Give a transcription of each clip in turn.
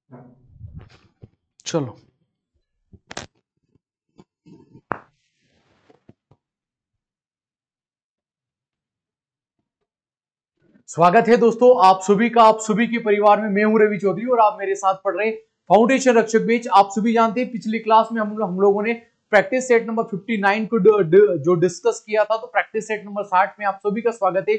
चलो स्वागत है दोस्तों आप सभी का, आप सभी के परिवार में। मैं हूं रवि चौधरी और आप मेरे साथ पढ़ रहे फाउंडेशन रक्षक बेच। आप सभी जानते हैं पिछली क्लास में हम लोगों ने प्रैक्टिस सेट नंबर 59 को जो डिस्कस किया था। तो प्रैक्टिस सेट नंबर 60 में आप सभी का स्वागत है।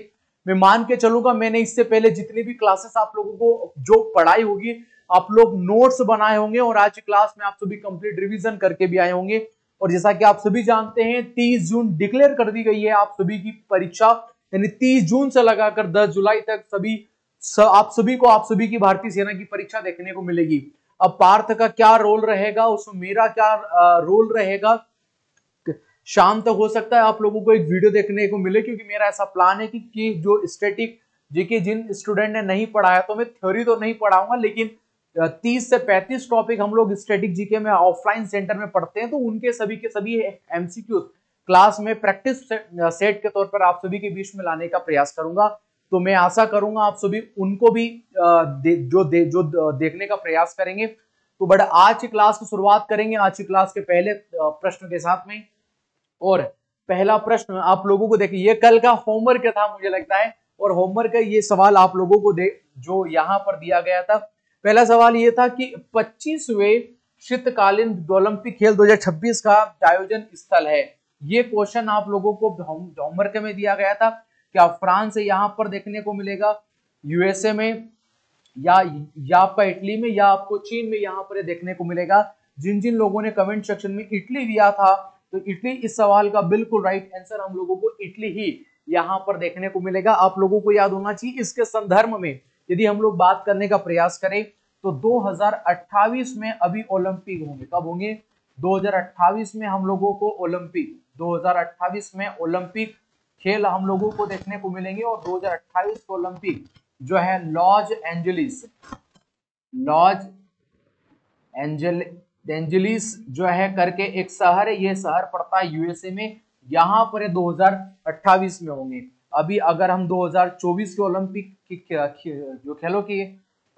मैं मान के चलूंगा मैंने इससे पहले जितनी भी क्लासेस आप लोगों को जो पढ़ाई होगी, आप लोग नोट्स बनाए होंगे और आज की क्लास में आप सभी कंप्लीट रिवीजन करके भी आए होंगे। और जैसा कि आप सभी जानते हैं 30 जून डिक्लेयर कर दी गई है आप सभी की परीक्षा, यानी 30 जून से लगाकर 10 जुलाई तक आप सभी की भारतीय सेना की परीक्षा देखने को मिलेगी। अब पार्थ का क्या रोल रहेगा, उसमें मेरा क्या रोल रहेगा, शाम तक हो सकता है आप लोगों को एक वीडियो देखने को मिले, क्योंकि मेरा ऐसा प्लान है कि जो स्टैटिक जीके जिन स्टूडेंट ने नहीं पढ़ाया, तो मैं थ्योरी तो नहीं पढ़ाऊंगा, लेकिन 30 से 35 टॉपिक हम लोग स्टैटिक जीके में ऑफलाइन सेंटर में पढ़ते हैं, तो उनके सभी के सभी एमसीक्यू क्लास में प्रैक्टिस सेट के तौर पर आप सभी के बीच में लाने का प्रयास करूंगा। तो मैं आशा करूंगा आप सभी उनको भी जो देखने का प्रयास करेंगे। तो बड़ा आज की क्लास की शुरुआत करेंगे आज की क्लास के पहले प्रश्न के साथ में। और पहला प्रश्न आप लोगों को देखिए, ये कल का होमवर्क था मुझे लगता है, और होमवर्क का ये सवाल आप लोगों को जो यहाँ पर दिया गया था। पहला सवाल ये था कि 25वें शीतकालीन ओलंपिक खेल 2026 का आयोजन स्थल है। ये क्वेश्चन आप लोगों को होमवर्क में दिया गया था। क्या फ्रांस से यहाँ पर देखने को मिलेगा, यूएसए में, या आपका इटली में, या आपको चीन में यहाँ पर देखने को मिलेगा। जिन जिन लोगों ने कमेंट सेक्शन में इटली दिया था, तो इटली इस सवाल का बिल्कुल राइट आंसर, हम लोगों को इटली ही यहाँ पर देखने को मिलेगा। आप लोगों को याद होना चाहिए इसके संदर्भ में यदि हम लोग बात करने का प्रयास करें तो 2028 में अभी ओलंपिक होंगे। कब होंगे? 2028 में हम लोगों को ओलंपिक, 2028 में ओलंपिक खेल हम लोगों को देखने को मिलेंगे। और 2028 के ओलंपिक जो है लॉस एंजलिस जो है करके एक शहर है, ये शहर पड़ता है यूएसए में, यहाँ पर 2028 में होंगे। अभी अगर हम 2024 के ओलंपिक की जो खेलों की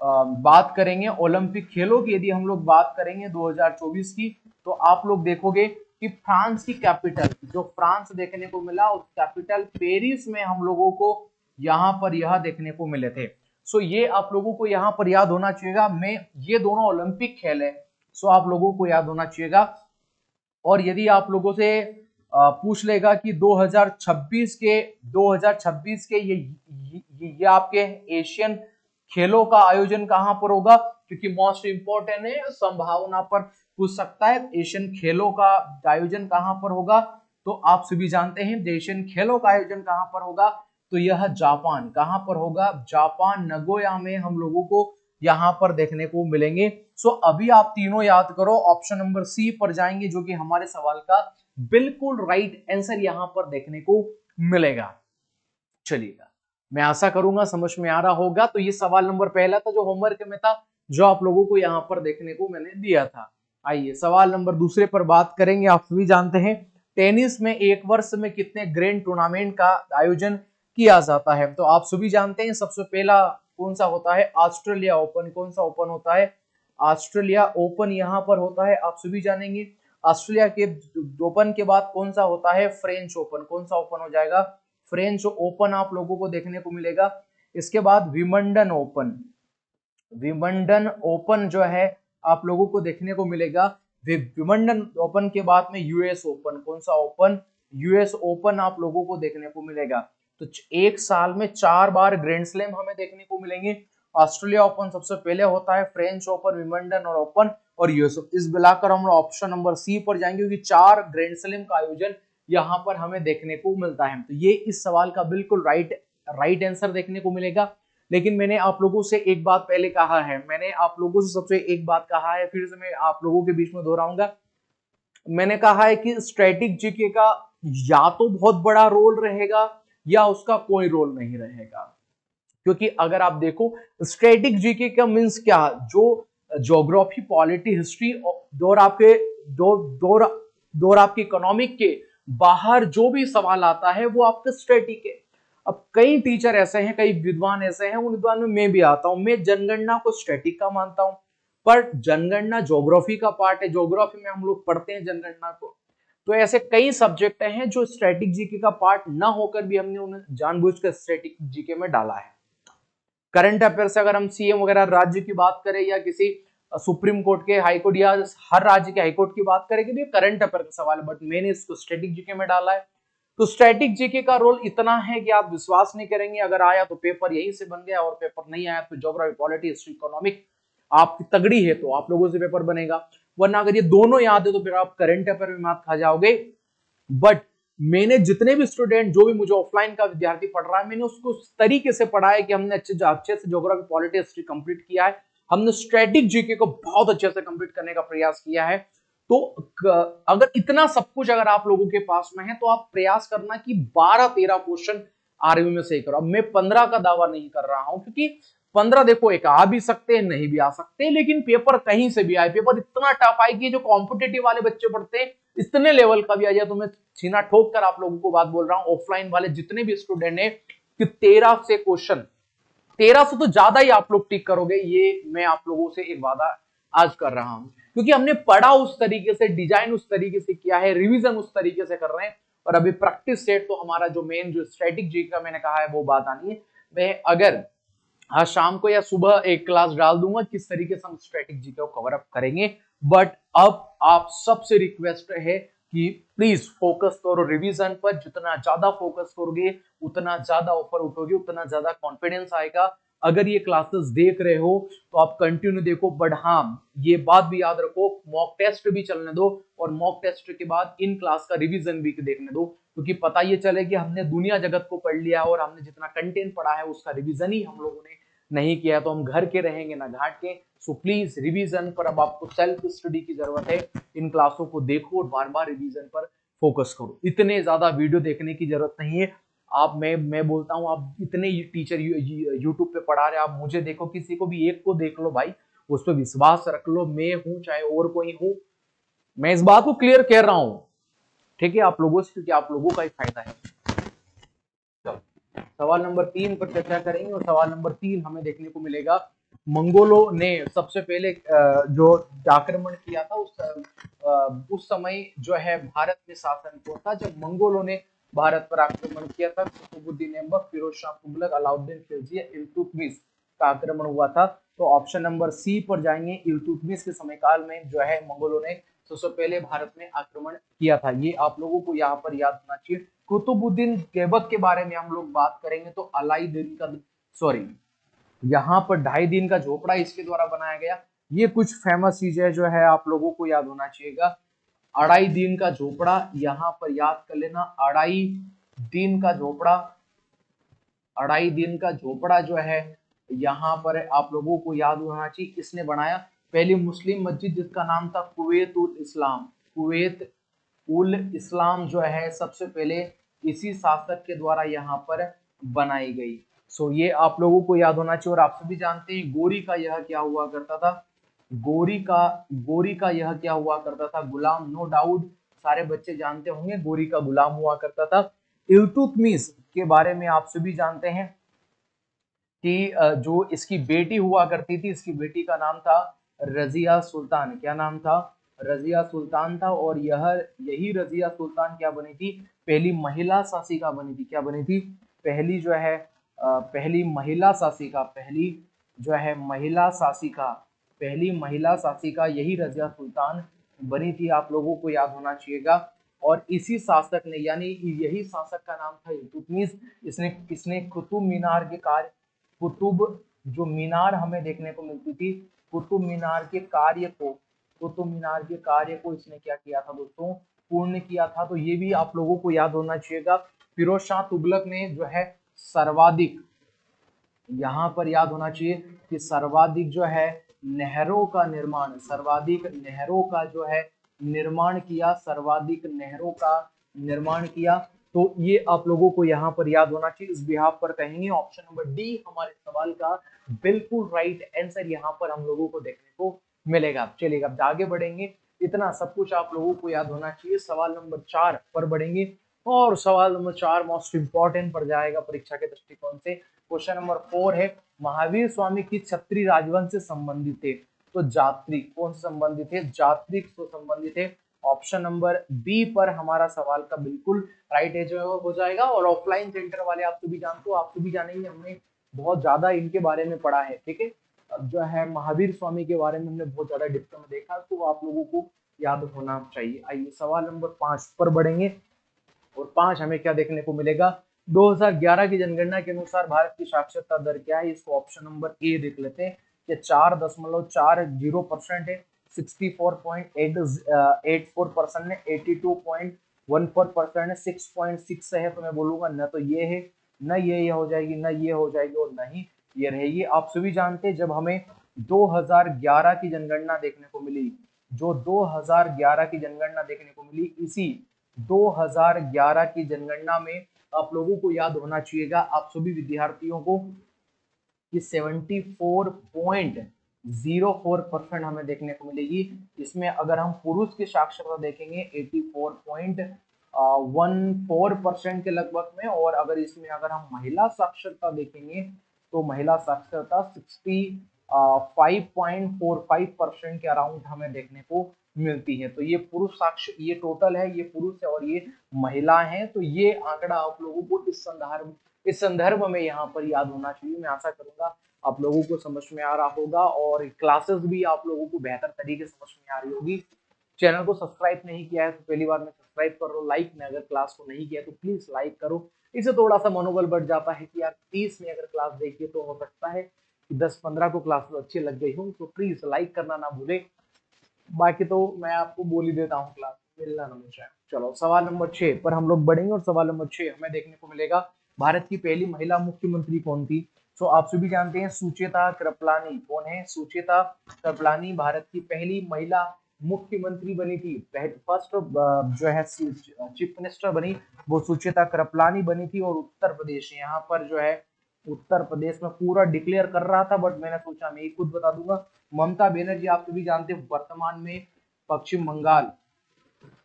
बात करेंगे, ओलंपिक खेलों की यदि हम लोग बात करेंगे 2024 की, तो आप लोग देखोगे कि फ्रांस की कैपिटल, जो फ्रांस देखने को मिला, उस कैपिटल पेरिस में हम लोगों को यहाँ पर यह देखने को मिले थे। सो ये आप लोगों को यहाँ पर याद होना चाहिएगा। मैं ये दोनों ओलंपिक खेल है, सो आप लोगों को याद होना चाहिएगा। और यदि आप लोगों से पूछ लेगा कि 2026 के ये आपके एशियन खेलों का आयोजन कहां पर होगा, क्योंकि मोस्ट इंपोर्टेंट है, संभावना पर पूछ सकता है एशियन खेलों का आयोजन कहां पर होगा। तो आप सभी जानते हैं एशियन खेलों का आयोजन कहां पर होगा, तो यह जापान, कहां पर होगा? जापान नगोया में हम लोगों को यहां पर देखने को मिलेंगे। सो अभी आप तीनों याद करो, ऑप्शन नंबर सी पर जाएंगे, जो कि हमारे सवाल का बिल्कुल राइट आंसर यहां पर देखने को मिलेगा। चलिएगा, मैं आशा करूंगा समझ में आ रहा होगा। तो ये सवाल नंबर पहला था जो होमवर्क में था, जो आप लोगों को यहाँ पर देखने को मैंने दिया था। आइए सवाल नंबर दूसरे पर बात करेंगे। आप सभी जानते हैं टेनिस में एक वर्ष में कितने ग्रैंड टूर्नामेंट का आयोजन किया जाता है? तो आप सभी जानते हैं सबसे पहला कौन सा होता है? Australia open. कौन सा ओपन होता है? ऑस्ट्रेलिया ओपन यहाँ पर होता है, आप सभी जानेंगे। ऑस्ट्रेलिया के ओपन के बाद कौन सा होता है? French open. कौन सा ओपन हो जाएगा? फ्रेंच ओपन आप लोगों को देखने को मिलेगा। इसके बाद विंबलडन ओपन, विंबलडन ओपन जो है आप लोगों को देखने को मिलेगा। विंबलडन ओपन के बाद में यूएस ओपन। कौन सा ओपन? यूएस ओपन आप लोगों को देखने को मिलेगा। तो एक साल में 4 बार ग्रैंड स्लैम हमें देखने को मिलेंगे। ऑस्ट्रेलिया ओपन सबसे पहले होता है, फ्रेंच ओपन, विंबलडन और ओपन और यूएस। इस मिलाकर हम ऑप्शन नंबर सी पर जाएंगे, क्योंकि 4 ग्रैंड स्लैम का आयोजन यहाँ पर हमें देखने को मिलता है। तो ये इस सवाल का बिल्कुल राइट आंसर देखने को मिलेगा। लेकिन मैंने आप लोगों से एक बात पहले कहा है, मैंने आप लोगों से सबसे एक बात कहा है, फिर से मैं आप लोगों के बीच में दोहराऊंगा। मैंने कहा है कि स्टैटिक जीके का या तो बहुत बड़ा रोल रहेगा या उसका कोई रोल नहीं रहेगा। क्योंकि अगर आप देखो स्टैटिक जीके का मींस क्या, जो ज्योग्राफी, पॉलिटी, हिस्ट्री और आपके दौर आपके इकोनॉमिक के बाहर जो भी सवाल आता है वो आपका स्टैटिक है। अब कई टीचर ऐसे हैं, कई विद्वान ऐसे हैं, उन विद्वान में मैं भी आता हूं, मैं जनगणना को स्टैटिक का मानता हूं। पर जनगणना ज्योग्राफी का पार्ट है, ज्योग्राफी में हम लोग पढ़ते हैं जनगणना को। तो ऐसे कई सब्जेक्ट हैं जो स्टैटिक जीके का पार्ट ना होकर भी हमने उन्हें जानबूझकर स्टैटिक जीके में डाला है। करंट अफेयर से अगर हम सीएम वगैरह राज्य की बात करें या किसी सुप्रीम कोर्ट के, हाई कोर्ट या हर राज्य के हाई कोर्ट की बात करेंगे तो ये करंट अफेयर का सवाल है, बट मैंने इसको स्टैटिक जीके में डाला है। तो स्टैटिक जीके का रोल इतना है कि आप विश्वास नहीं करेंगे, अगर आया तो पेपर यहीं से बन गया और पेपर नहीं आया तो ज्योग्राफी, पॉलिटी, हिस्ट्री, इकोनॉमिक आपकी तगड़ी है तो आप लोगों से पेपर बनेगा, वरना अगर ये दोनों याद है तो फिर आप करंट अफेयर में मात खा जाओगे। बट मैंने जितने भी स्टूडेंट, जो भी मुझे ऑफलाइन का विद्यार्थी पढ़ रहा है, मैंने उसको उस तरीके से पढ़ा है कि हमने अच्छे से ज्योग्राफी, पॉलिटी, हिस्ट्री कंप्लीट किया है, हमने स्टैटिक जीके को बहुत अच्छे से कंप्लीट करने का प्रयास किया है। तो अगर इतना सब कुछ अगर आप लोगों के पास में है तो आप प्रयास करना कि 12-13 क्वेश्चन आरबी में सही करो। अब मैं 15 का दावा नहीं कर रहा हूं, क्योंकि 15 देखो एक आ भी सकते हैं, नहीं भी आ सकते, लेकिन पेपर कहीं से भी आए, पेपर इतना टफ आए कि जो कॉम्पिटेटिव वाले बच्चे पढ़ते हैं इतने लेवल का भी आ जाए, तो मैं सीना ठोक कर आप लोगों को बात बोल रहा हूं, ऑफलाइन वाले जितने भी स्टूडेंट हैं कि 13 से क्वेश्चन, 13 से तो ज्यादा ही आप लोग टिक करोगे, ये मैं आप लोगों से एक वादा आज कर रहा हूं, क्योंकि हमने पढ़ा उस तरीके से, डिजाइन उस तरीके से किया है, रिवीजन उस तरीके से कर रहे हैं। और अभी प्रैक्टिस सेट तो हमारा जो मेन जो स्टैटिक जी का मैंने कहा है वो बात आनी है। मैं अगर आज शाम को या सुबह एक क्लास डाल दूंगा किस तरीके से हम स्टैटिक जीके को कवर अप करेंगे। बट अब आप सबसे रिक्वेस्ट है कि प्लीज फोकस करो रिवीजन पर, जितना ज्यादा फोकस करोगे उतना ज्यादा ऊपर उठोगे, उतना ज्यादा कॉन्फिडेंस आएगा। अगर ये क्लासेस देख रहे हो तो आप कंटिन्यू देखो, बट हाँ ये बात भी याद रखो, मॉक टेस्ट भी चलने दो और मॉक टेस्ट के बाद इन क्लास का रिवीजन भी देखने दो, क्योंकि पता ये चले कि हमने दुनिया जगत को पढ़ लिया और हमने जितना कंटेंट पढ़ा है उसका रिवीजन ही हम लोगों ने नहीं किया, तो हम घर के रहेंगे ना घाट के। सो प्लीज रिवीजन पर अब आपको सेल्फ स्टडी की जरूरत है, इन क्लासों को देखो और बार बार रिवीजन पर फोकस करो, इतने ज्यादा वीडियो देखने की जरूरत नहीं है। आप मैं बोलता हूं, आप इतने टीचर यूट्यूब पे पढ़ा रहे, आप मुझे देखो, किसी को भी एक को देख लो भाई, उस पर विश्वास रख लो, मैं हूं चाहे और कोई हूं, मैं इस बात को क्लियर कह रहा हूं, ठीक है, आप लोगों से, क्योंकि आप लोगों का ही फायदा है। सवाल नंबर 3 पर चर्चा करेंगे और सवाल नंबर 3 हमें देखने को मिलेगा, मंगोलों ने सबसे पहले जो आक्रमण किया था उस समय जो है भारत में शासन कौन था जब मंगोलों ने भारत पर आक्रमण किया था? कुतुबुद्दीन ऐबक, फिरोज शाह तुगलक, अलाउद्दीन खिलजी, इल्तुतमिश का आक्रमण हुआ था। तो ऑप्शन नंबर सी पर जाएंगे, इल्तुतमिश के समयकाल में जो है मंगोलों ने सबसे पहले भारत में आक्रमण किया था, ये आप लोगों को यहाँ पर याद होना चाहिए। कुतुबुद्दीन ऐबक के बारे में हम लोग बात करेंगे तो अलाउद्दीन का, सॉरी, यहाँ पर 2.5 दिन का झोपड़ा इसके द्वारा बनाया गया, ये कुछ फेमस चीजें जो है आप लोगों को याद होना चाहिएगा। 2.5 दिन का झोपड़ा यहाँ पर याद कर लेना, 2.5 दिन का झोपड़ा, 2.5 दिन का झोपड़ा जो है यहाँ पर आप लोगों को याद होना चाहिए, किसने बनाया? पहली मुस्लिम मस्जिद जिसका नाम था कुवैत उल इस्लाम, कुवैत उल इस्लाम जो है सबसे पहले इसी शासक के द्वारा यहाँ पर बनाई गई। सो ये आप लोगों को याद होना चाहिए। और आप सभी जानते हैं गोरी का यह क्या हुआ करता था, गोरी का यह क्या हुआ करता था? गुलाम, नो डाउट सारे बच्चे जानते होंगे गोरी का गुलाम हुआ करता था। इल्तुतमिश के बारे में आप सभी जानते हैं कि जो इसकी बेटी हुआ करती थी, इसकी बेटी का नाम था रजिया सुल्तान। क्या नाम था? रजिया सुल्तान था। और यही रजिया सुल्तान क्या बनी थी? पहली महिला शासिका बनी थी। क्या बनी थी? पहली जो है पहली महिला शासिका, पहली जो है महिला शासिका, पहली महिला शासिका यही रजिया सुल्तान बनी थी, आप लोगों को याद होना चाहिएगा। और इसी शासक ने, यानी यही शासक का नाम था इल्तुतमिश, इसने कुतुब मीनार के कार्य, कुतुब जो मीनार हमें देखने को मिलती थी, कुतुब मीनार के कार्य को, कुतुब मीनार के कार्य को इसने क्या किया था दोस्तों? पूर्ण किया था। तो ये भी आप लोगों को याद होना चाहिएगा। फिरोज शाह तुगलक ने जो है सर्वाधिक, यहाँ पर याद होना चाहिए कि सर्वाधिक जो है नहरों का निर्माण, सर्वाधिक नहरों का जो है निर्माण किया, सर्वाधिक नहरों का निर्माण किया। तो ये आप लोगों को यहाँ पर याद होना चाहिए। इस बिहाफ पर कहेंगे ऑप्शन नंबर डी हमारे सवाल का बिल्कुल राइट आंसर यहाँ पर हम लोगों को देखने को मिलेगा। चलिएगा अब आगे बढ़ेंगे, इतना सब कुछ आप लोगों को याद होना चाहिए। सवाल नंबर 4 पर बढ़ेंगे और सवाल नंबर 4 मोस्ट इंपॉर्टेंट पर जाएगा परीक्षा के दृष्टिकोण से। क्वेश्चन नंबर 4 है, महावीर स्वामी की क्षत्रिय राजवंश से संबंधित थे। तो जात्रिक कौन से संबंधित है, जात्रिक से संबंधित है। ऑप्शन नंबर बी पर हमारा सवाल का बिल्कुल राइट है जो हो जाएगा। और ऑफलाइन सेंटर वाले आप तो भी जानते हो, आप तो भी जानेंगे, हमने बहुत ज्यादा इनके बारे में पढ़ा है, ठीक है। अब जो है महावीर स्वामी के बारे में हमने बहुत ज्यादा डिप्थ में देखा, तो आप लोगों को याद होना चाहिए। आइए सवाल नंबर 5 पर बढ़ेंगे। और 5 हमें क्या देखने को मिलेगा, 2011 की जनगणना के अनुसार भारत की साक्षरता दर क्या है। इसको ऑप्शन नंबर ए देख लेते हैं कि 4.40% है, 64.84% है, 82.14% है, 6.6 है। तो मैं बोलूंगा न तो ये है, न ये हो जाएगी, न ये हो जाएगी, और न ही ये रहेगी। आप सभी जानते हैं जब हमें 2011 की जनगणना देखने को मिली, जो 2011 की जनगणना देखने को मिली, इसी 2011 की जनगणना में आप लोगों को याद होना चाहिएगा, आप सभी विद्यार्थियों को, कि 74.04% हमें देखने को मिलेगी। इसमें अगर हम पुरुष की साक्षरता देखेंगे 84.14% के लगभग में, और अगर इसमें अगर हम महिला साक्षरता देखेंगे तो महिला साक्षरता 65.45% के अराउंड हमें देखने को मिलती है। तो ये पुरुष साक्षर, ये टोटल है, ये पुरुष है और ये महिला है। तो ये आंकड़ा आप लोगों को इस संदर्भ में यहाँ पर याद होना चाहिए। मैं आशा करूंगा आप लोगों को समझ में आ रहा होगा, और क्लासेस भी आप लोगों को बेहतर तरीके से समझ में आ रही होगी। चैनल को सब्सक्राइब नहीं किया है तो पहली बार में सब्सक्राइब करो, लाइक ने अगर क्लास को नहीं किया तो प्लीज लाइक करो। इससे थोड़ा सा मनोबल बढ़ जाता है कि यार 30 में अगर क्लास देखिए तो हो सकता है कि 10-15 को क्लास अच्छी लग गई हो। तो प्लीज लाइक करना ना भूले। बाकी तो मैं आपको बोल ही देता हूँ, क्लास मिलना ना मुझे। चलो सवाल नंबर 6 पर हम लोग बढ़ेंगे, और सवाल नंबर 6 हमें देखने को मिलेगा, भारत की पहली महिला मुख्यमंत्री कौन थी। तो आप सभी जानते हैं सुचेता कृपलानी। कौन है, सुचेता कृपलानी भारत की पहली महिला मुख्यमंत्री बनी थी। फर्स्ट जो है चीफ मिनिस्टर बनी वो सुचेता कृपलानी बनी थी। और उत्तर प्रदेश, यहाँ पर जो है उत्तर प्रदेश में पूरा डिक्लेयर कर रहा था, बट मैंने सोचा मैं खुद बता दूंगा। ममता बनर्जी आप सभी जानते हैं वर्तमान में पश्चिम बंगाल,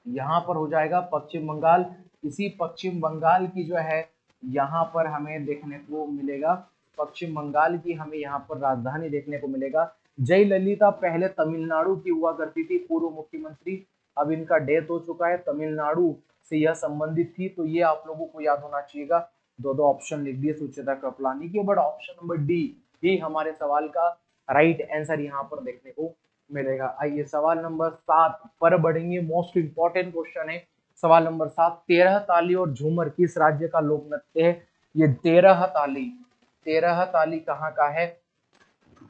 यहाँ पर हो जाएगा पश्चिम बंगाल। इसी पश्चिम बंगाल की जो है यहाँ पर हमें देखने को मिलेगा, पश्चिम बंगाल की हमें यहाँ पर राजधानी देखने को मिलेगा। जयललिता पहले तमिलनाडु की हुआ करती थी, पूर्व मुख्यमंत्री। अब इनका डेथ हो चुका है, तमिलनाडु से यह संबंधित थी। तो ये आप लोगों को याद होना चाहिएगा। दो ऑप्शन लिख दिए सुचेता कृपलानी के, बट ऑप्शन नंबर डी ही हमारे सवाल का राइट आंसर यहाँ पर देखने को मिलेगा। आइए सवाल नंबर 7 पर बढ़ेंगे। मोस्ट इंपॉर्टेंट क्वेश्चन है सवाल नंबर 7। 13 ताली और झूमर किस राज्य का लोक नृत्य है। ये 13 ताली कहाँ का है,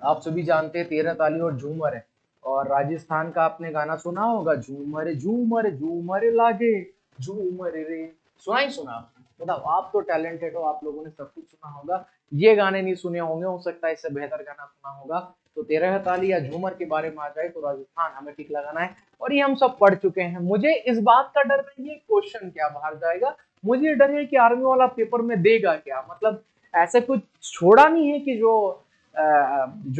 आप सभी जानते हैं 13 ताली और झूमर है। और राजस्थान का आपने गाना सुना होगा, झूमर झूमर झूमर लागे झूमर रे, सुना ही सुना। बताओ, आप तो टैलेंटेड हो, आप लोगों ने सब कुछ सुना होगा। ये गाने नहीं सुने होंगे, हो सकता है इससे बेहतर गाना सुना होगा। तो 13 ताली या झूमर के बारे में आ जाए तो राजस्थान हमें टिक लगाना है, और ये हम सब पढ़ चुके हैं। मुझे इस बात का डर नहीं है क्वेश्चन क्या बाहर जाएगा, मुझे डर है कि आर्मी वाला पेपर में देगा क्या। मतलब ऐसे कुछ छोड़ा नहीं है कि जो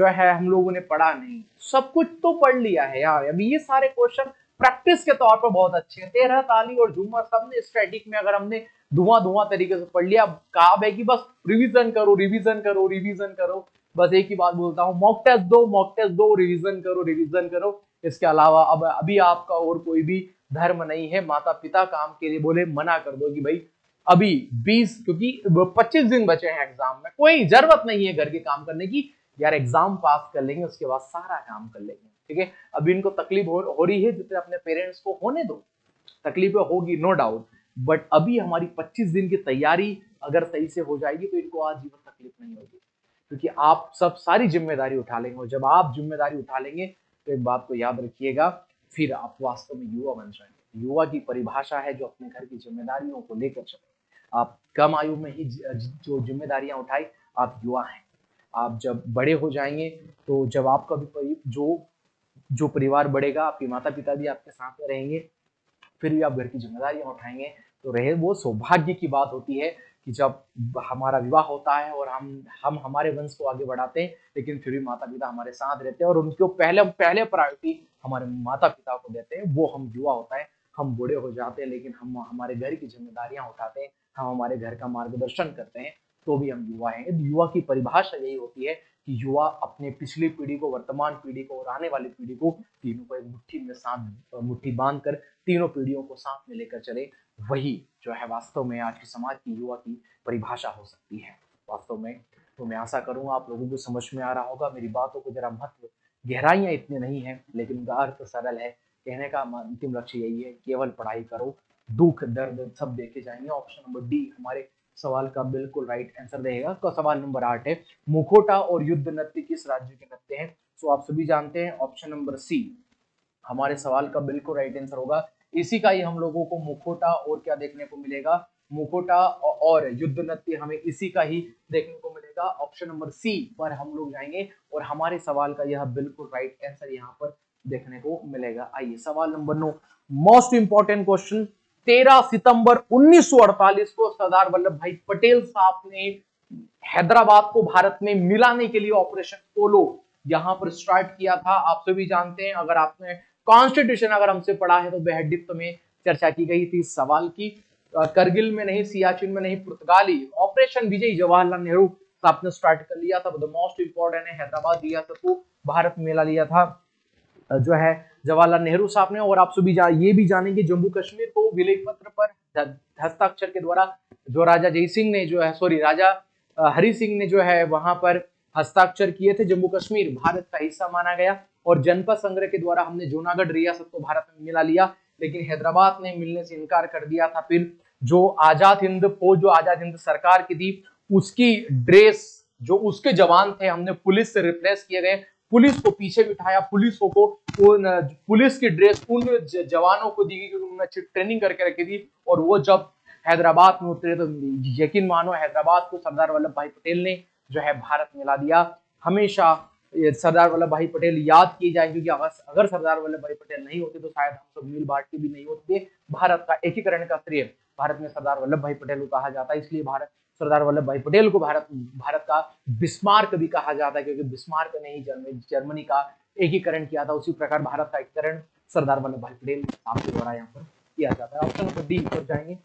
है हम लोगों ने पढ़ा नहीं, सब कुछ तो पढ़ लिया है यार। अभी ये सारे क्वेश्चन प्रैक्टिस के तौर पर बहुत अच्छे हैं। 13 ताली और झूमर सबने स्टैटिक में अगर हमने धुआं तरीके से पढ़ लिया, कहा है कि बस रिवीजन करो रिवीजन करो रिवीजन करो। बस एक ही बात बोलता हूँ, मॉक टेस्ट दो, रिवीजन करो रिवीजन करो। इसके अलावा अब अभी आपका और कोई भी धर्म नहीं है। माता पिता काम के लिए बोले मना कर दो कि भाई अभी 20, क्योंकि 25 दिन बचे हैं एग्जाम में, कोई जरूरत नहीं है घर के काम करने की यार, एग्जाम पास कर लेंगे उसके बाद सारा काम कर लेंगे, ठीक है। अभी इनको तकलीफ हो रही है, जितने अपने पेरेंट्स को होने दो, तकलीफें होगी नो डाउट, बट अभी हमारी 25 दिन की तैयारी अगर सही से हो जाएगी तो इनको आज जीवन तकलीफ नहीं होगी, क्योंकि आप सब सारी जिम्मेदारी उठा लेंगे। और जब आप जिम्मेदारी उठा लेंगे तो एक बात को याद रखिएगा, फिर आप वास्तव में युवा बन जाएंगे। युवा की परिभाषा है जो अपने घर की जिम्मेदारियों को लेकर चले। आप कम आयु में ही जो जिम्मेदारियां उठाई, आप युवा हैं। आप जब बड़े हो जाएंगे तो जब आपका भी जो परिवार बढ़ेगा, आपके माता पिता भी आपके साथ में रहेंगे, फिर भी आप घर की जिम्मेदारियां उठाएंगे, तो रहे वो सौभाग्य की बात होती है कि जब हमारा विवाह होता है और हम हमारे वंश को आगे बढ़ाते हैं, लेकिन फिर भी माता पिता हमारे साथ रहते हैं और उनको पहले प्रायोरिटी हमारे माता पिता को देते हैं। वो हम युवा होता है, हम बूढ़े हो जाते हैं, लेकिन हम हमारे घर की जिम्मेदारियां उठाते हैं, हम हमारे घर का मार्गदर्शन करते हैं, तो भी हम युवा हैं। युवा की परिभाषा यही होती है कि युवा अपने पिछली पीढ़ी को, वर्तमान पीढ़ी को और आने वाली पीढ़ी को, तीनों को एक मुट्ठी में साथ, मुट्ठी बांध कर तीनों पीढ़ियों को साथ में लेकर चले, वही जो है वास्तव में आज के समाज की, युवा की परिभाषा हो सकती है वास्तव में। तो मैं आशा करूंगा आप लोगों को समझ में आ रहा होगा। मेरी बातों को जरा महत्व, गहराइयां इतनी नहीं है, लेकिन उनका अर्थ सरल है। कहने का अंतिम लक्ष्य यही है, केवल पढ़ाई करो, दुख दर्द सब देखे जाएंगे। ऑप्शन नंबर डी हमारे सवाल का बिल्कुल राइट आंसर रहेगा। तो सवाल नंबर 8 है, मुखोटा और युद्ध नृत्य किस राज्य के नृत्य हैं? तो आप सभी जानते हैं ऑप्शन नंबर सी हमारे सवाल का बिल्कुल राइट आंसर होगा। इसी का ही हम लोगों को मुखोटा और क्या देखने को मिलेगा, मुखोटा और युद्ध नृत्य हमें इसी का ही देखने को मिलेगा। ऑप्शन नंबर सी पर हम लोग जाएंगे और हमारे सवाल का यह बिल्कुल राइट आंसर यहाँ पर देखने को मिलेगा। आइए सवाल नंबर 9, मोस्ट इंपॉर्टेंट क्वेश्चन। 13 सितंबर 1948 को सरदार वल्लभ भाई पटेल साहब ने हैदराबाद को भारत में मिलाने के लिए ऑपरेशन पोलो यहां पर स्टार्ट किया था। आप सभी जानते हैं, अगर आपने कॉन्स्टिट्यूशन अगर हमसे पढ़ा है तो बेहद डिप्थ में चर्चा की गई थी इस सवाल की। करगिल में नहीं, सियाचिन में नहीं, पुर्तगाली ऑपरेशन विजय जवाहरलाल नेहरू साहब ने स्टार्ट कर लिया था। द मोस्ट इंपॉर्टेंट है, हैदराबाद रियासत को भारत में मिला लिया था जो है जवाहरलाल नेहरू साहब ने। और आप सभी ये भी जानेंगे जम्मू कश्मीर को विलय पत्र पर हस्ताक्षर के द्वारा जो राजा जय सिंह ने जो है, सॉरी राजा हरि सिंह ने जो है वहां पर हस्ताक्षर किए थे, जम्मू कश्मीर भारत का हिस्सा माना गया। और जनपद संग्रह के द्वारा हमने जूनागढ़ रियासत को भारत में मिला लिया, लेकिन हैदराबाद ने मिलने से इनकार कर दिया था। फिर जो आजाद हिंद फौज, जो आजाद हिंद सरकार की थी, उसकी ड्रेस, जो उसके जवान थे, हमने पुलिस से रिप्लेस किए गए, पुलिस को पीछे बिठाया, पुलिसों को पुलिस की ड्रेस उन जवानों को दी गई क्योंकि उन्होंने अच्छी ट्रेनिंग करके रखी थी। और वो जब हैदराबाद में उतरे तो यकीन मानो हैदराबाद को सरदार वल्लभ भाई पटेल ने जो है भारत मिला दिया। हमेशा सरदार वल्लभ भाई पटेल याद किए जाएंगे, क्योंकि अगर सरदार वल्लभ भाई पटेल नहीं होते तो शायद हम सब मिल बांट के भी नहीं होते। भारत का एकीकरण का श्रेय भारत में सरदार वल्लभ भाई पटेल को कहा जाता है, इसलिए भारत सरदार वल्लभ भाई पटेल को भारत का बिस्मार्क भी कहा जाता है, क्योंकि बिस्मार्क ने ही जर्मनी का एकीकरण किया था। उसी प्रकार भारत का एकीकरण सरदार वल्लभ भाई पटेल साहब के द्वारा यहाँ पर किया जाता है। ऑप्शन नंबर डी पर जाएंगे।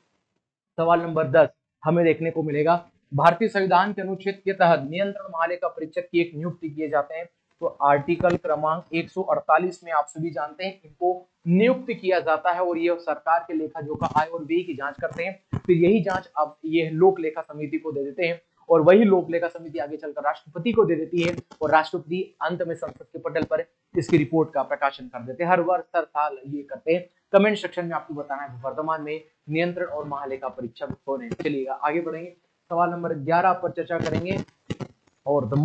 सवाल नंबर 10 हमें देखने को मिलेगा, भारतीय संविधान के अनुच्छेद के तहत नियंत्रण महालेखा परीक्षक की एक नियुक्ति किए जाते हैं। तो आर्टिकल क्रमांक 148 में आप सभी जानते हैं इनको नियुक्त किया जाता है और ये सरकार के लेखा जोखा आय और व्यय की जांच करते हैं। फिर यही जांच अब ये लोक लेखा समिति को दे देते हैं और वही लोक लेखा समिति आगे चलकर राष्ट्रपति को दे देती है और राष्ट्रपति अंत में संसद के पटल पर इसकी रिपोर्ट का प्रकाशन कर देते हैं। हर वर्ष हर साल ये करते हैं। कमेंट सेक्शन में आपको बताना है वर्तमान में नियंत्रण और महालेखा परीक्षक कौन है। चलिएगा आगे बढ़ेंगे, सवाल नंबर 11 पर चर्चा करेंगे और द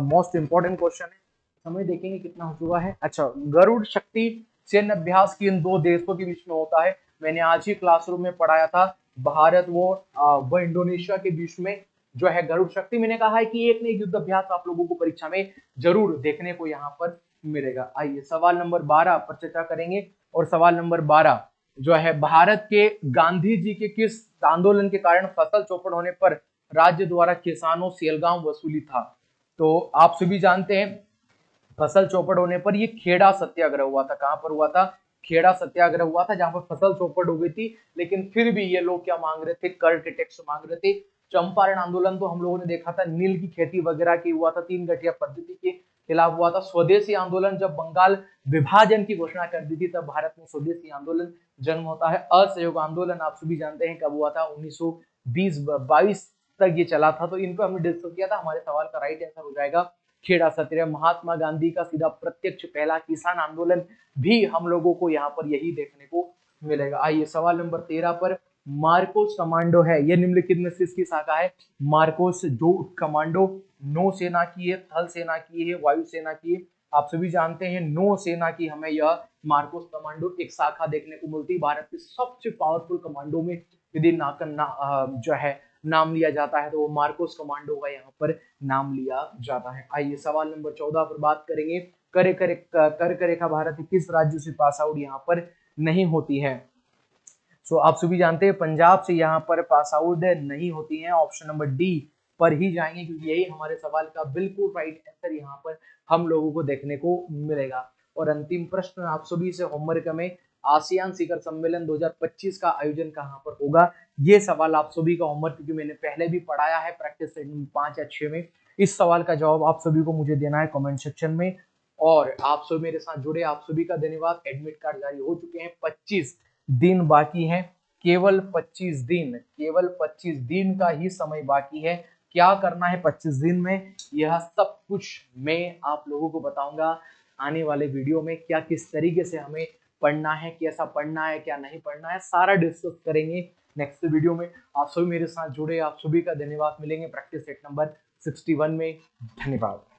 मोस्ट इंपॉर्टेंट क्वेश्चन है। समय देखेंगे कितना हो चुका है। अच्छा, गरुड़ शक्ति सैन्य अभ्यास की इन दो देशों के बीच में होता है। मैंने आज ही क्लासरूम में पढ़ाया था, भारत व इंडोनेशिया के बीच में जो है गरुड़ शक्ति। मैंने कहा है कि एक न एक युद्ध अभ्यास आप लोगों को परीक्षा में जरूर देखने को यहाँ पर मिलेगा। आइए सवाल नंबर 12 पर चर्चा करेंगे और सवाल नंबर 12 जो है, भारत के गांधी जी के किस आंदोलन के कारण फसल चौपट होने पर राज्य द्वारा किसानों से अलगाम वसूली था? तो आप सभी जानते हैं फसल चौपट होने पर ये खेड़ा सत्याग्रह हुआ था। कहां पर हुआ था? खेड़ा सत्याग्रह हुआ था, जहां पर फसल चौपट हो गई थी, लेकिन फिर भी ये लोग क्या मांग रहे थे? कर के टैक्स मांग रहे थे। चंपारण आंदोलन तो हम लोगों ने देखा था, नील की खेती वगैरह की हुआ था, तीन गठिया पद्धति के खिलाफ हुआ था। स्वदेशी आंदोलन, जब बंगाल विभाजन की घोषणा कर दी थी तब भारत में स्वदेशी आंदोलन जन्म होता है। असहयोग आंदोलन आप सभी जानते हैं कब हुआ था? 1920-22 तक ये चला था। तो इनको हमने डिस्कस किया था। हमारे सवाल का राइट आंसर हो जाएगा खेड़ा सत्याग्रह। महात्मा गांधी का सीधा प्रत्यक्ष पहला किसान आंदोलन भी हम लोगों को यहाँ पर यही देखने को मिलेगा। आइए सवाल नंबर 13 पर, मार्कोस कमांडो है, यह निम्नलिखित में से किसकी शाखा है? मार्कोस जो कमांडो नौसेना की है, थल सेना की है, वायुसेना की है। आप सभी जानते हैं नौसेना की हमें यह मार्कोस कमांडो एक शाखा देखने को मिलती है। भारत के सबसे पावरफुल कमांडो में यदि जो है नाम लिया जाता है तो वो मार्कोस कमांडो का यहाँ पर नाम लिया जाता है। आइए सवाल नंबर 14 पर बात करेंगे, कर्क रेखा भारत के किस राज्य से पास आउट यहाँ पर नहीं होती है? सो आप सभी जानते हैं पंजाब से यहाँ पर पास आउट नहीं होती है। ऑप्शन नंबर डी पर ही जाएंगे क्योंकि यही हमारे सवाल का बिल्कुल राइट आंसर यहाँ पर हम लोगों को देखने को मिलेगा। और अंतिम प्रश्न आप सभी से होमवर्क में, आसियान शिखर सम्मेलन 2025 का आयोजन कहाँ पर होगा? ये सवाल आप सभी का होमवर्क, क्योंकि मैंने पहले भी पढ़ाया है प्रैक्टिस सेट 5 या 6 में। इस सवाल का जवाब आप सभी को मुझे देना है कमेंट सेक्शन में। और आप सभी मेरे साथ जुड़े, आप सभी का धन्यवाद। एडमिट कार्ड जारी हो चुके हैं, 25 दिन बाकी हैं, केवल 25 दिन, केवल 25 दिन का ही समय बाकी है। क्या करना है 25 दिन में, यह सब कुछ मैं आप लोगों को बताऊंगा आने वाले वीडियो में। क्या किस तरीके से हमें पढ़ना है, कैसा पढ़ना है, क्या नहीं पढ़ना है, सारा डिस्कस करेंगे नेक्स्ट वीडियो में। आप सभी मेरे साथ जुड़े, आप सभी का धन्यवाद। मिलेंगे प्रैक्टिस सेट नंबर 61 में। धन्यवाद।